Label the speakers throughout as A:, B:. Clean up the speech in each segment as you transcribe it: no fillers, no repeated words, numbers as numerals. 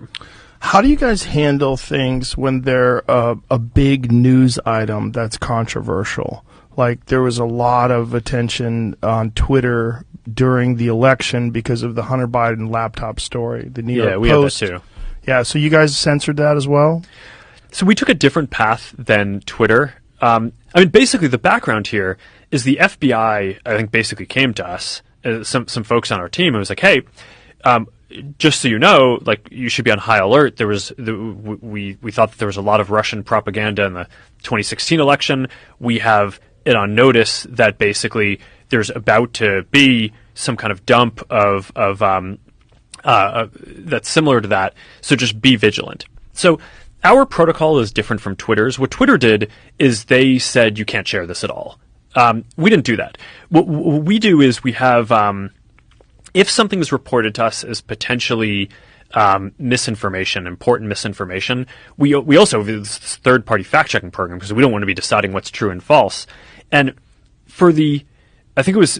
A: platform.
B: How do you guys handle things when they're a big news item that's controversial? Like there was a lot of attention on Twitter during the election because of the Hunter Biden laptop story. The New York Post.
A: Had that too.
B: Yeah, so you guys censored that as well?
A: So we took a different path than Twitter. Basically the background here is the FBI, I think, basically came to us, some folks on our team, and was like, hey, just so you know, like, you should be on high alert. We thought that there was a lot of Russian propaganda in the 2016 election. We have it on notice that basically there's about to be some kind of dump of that's similar to that. So just be vigilant. So our protocol is different from Twitter's. What Twitter did is they said you can't share this at all. We didn't do that. What we do is we have, if something is reported to us as potentially misinformation, important misinformation, we also have this third-party fact-checking program because we don't want to be deciding what's true and false. And for I think it was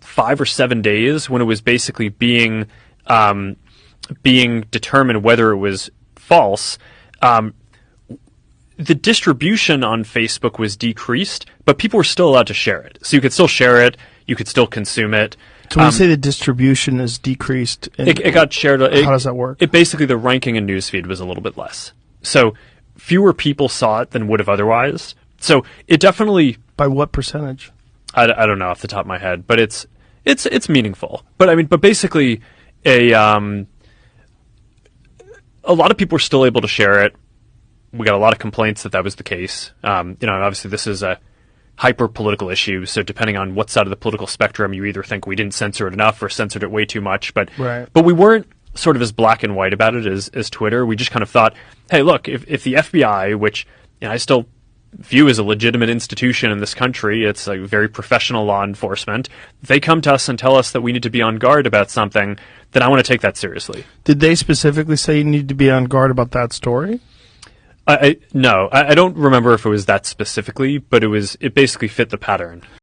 A: 5 or 7 days when it was basically being determined whether it was false, the distribution on Facebook was decreased, but people were still allowed to share it. So you could still share it, you could still consume it.
B: So when you say the distribution is decreased,
A: it got shared.
B: How does that work?
A: It basically, the ranking in newsfeed was a little bit less. So fewer people saw it than would have otherwise. So it definitely...
B: By what percentage?
A: I don't know off the top of my head, but it's meaningful. But basically, a lot of people were still able to share it. We got a lot of complaints that was the case. Obviously this is a hyper-political issue, so depending on what side of the political spectrum, you either think we didn't censor it enough or censored it way too much. But we weren't sort of as black and white about it as Twitter. We just kind of thought, hey, look, if the FBI, which I still view as a legitimate institution in this country, it's a very professional law enforcement, if they come to us and tell us that we need to be on guard about something, then I want to take that seriously.
B: Did they specifically say you need to be on guard about that story?
A: No, I don't remember if it was that specifically, but it basically fit the pattern.